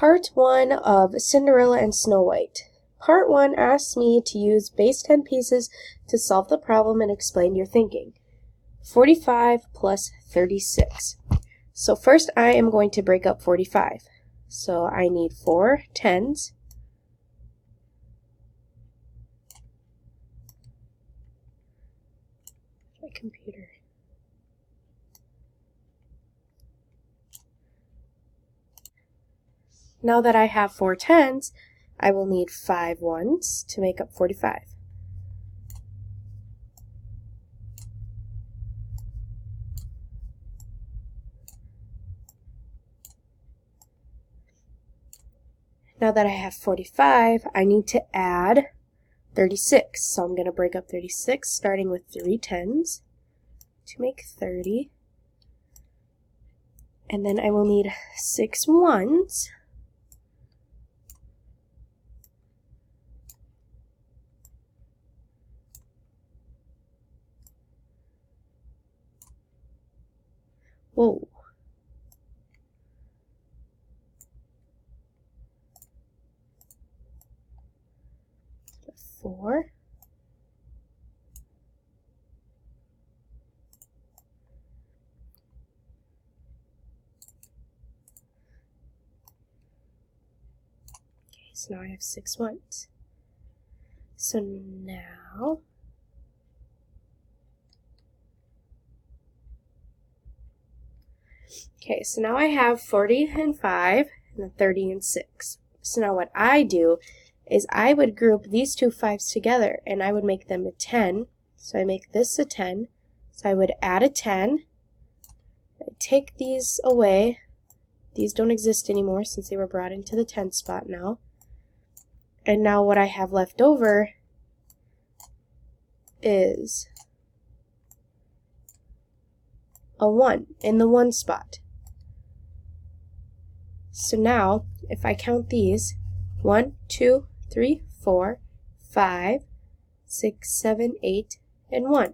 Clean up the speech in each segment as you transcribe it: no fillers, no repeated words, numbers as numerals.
Part 1 of Cinderella and Snow White. Part 1 asks me to use base 10 pieces to solve the problem and explain your thinking. 45 plus 36. So first I am going to break up 45. So I need 4 tens. My computer. Now that I have 4 tens, I will need 5 ones to make up 45. Now that I have 45, I need to add 36. So I'm going to break up 36, starting with 3 tens to make 30. And then I will need 6 ones. Whoa. Four. Okay, so now I have 6 ones. So now I have 40 and 5 and then 30 and 6. So now what I do is I would group these two 5s together and I would make them a 10. So I make this a 10. So I would add a 10. I take these away. These don't exist anymore since they were brought into the 10 spot now. And now what I have left over is a 1 in the 1 spot. So now, if I count these, 1, 2, 3, 4, 5, 6, 7, 8, and 1.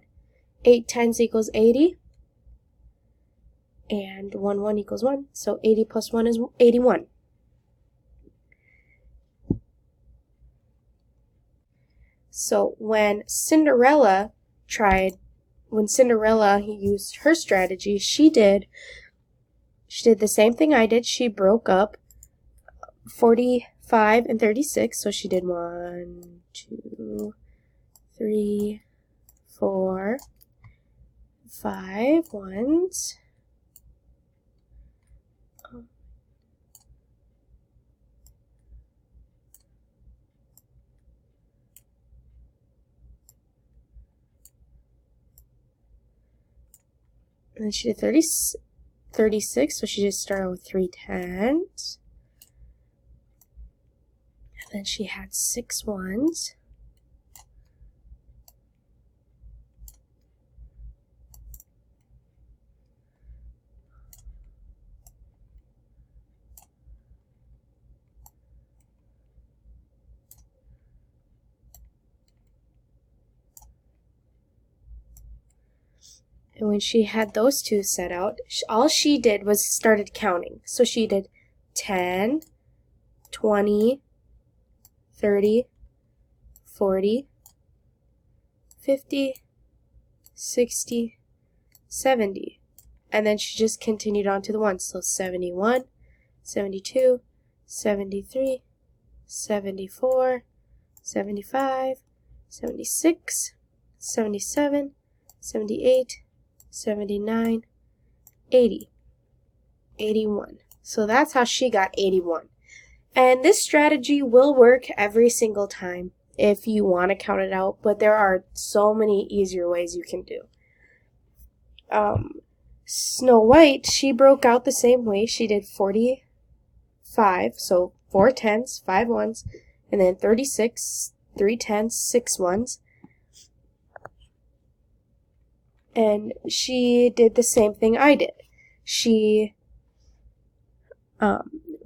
8 times equals 80, and 1 equals 1, so 80 plus 1 is 81. So when Cinderella used her strategy, she did the same thing I did. She broke up 45 and 36, so she did 1, 2, 3, 4, 5 ones. And then she did 36, so she just started with 3 tens. And then she had 6 ones. And when she had those two set out, all she did was started counting. So she did 10, 20, 30, 40, 50, 60, 70. And then she just continued on to the ones. So 71, 72, 73, 74, 75, 76, 77, 78, 79, 80, 81. So that's how she got 81. And this strategy will work every single time if you want to count it out, but there are so many easier ways you can do. Snow White, she broke out the same way. She did 45, so 4 tens, 5 ones, and then 36, 3 tens, 6 ones. And she did the same thing I did. She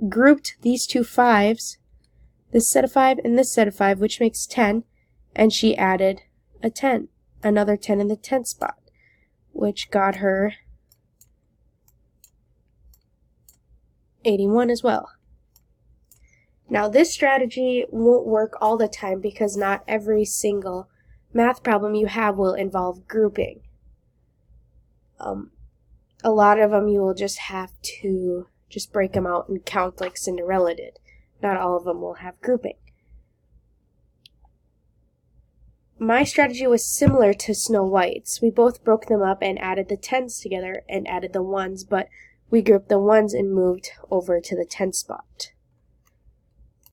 grouped these two 5s, this set of 5 and this set of 5, which makes 10, and she added a 10, another 10 in the 10th spot, which got her 81 as well. Now this strategy won't work all the time because not every single math problem you have will involve grouping. A lot of them you will just have to just break them out and count like Cinderella did. Not all of them will have grouping. My strategy was similar to Snow White's. We both broke them up and added the tens together and added the ones, but we grouped the ones and moved over to the 10 spot.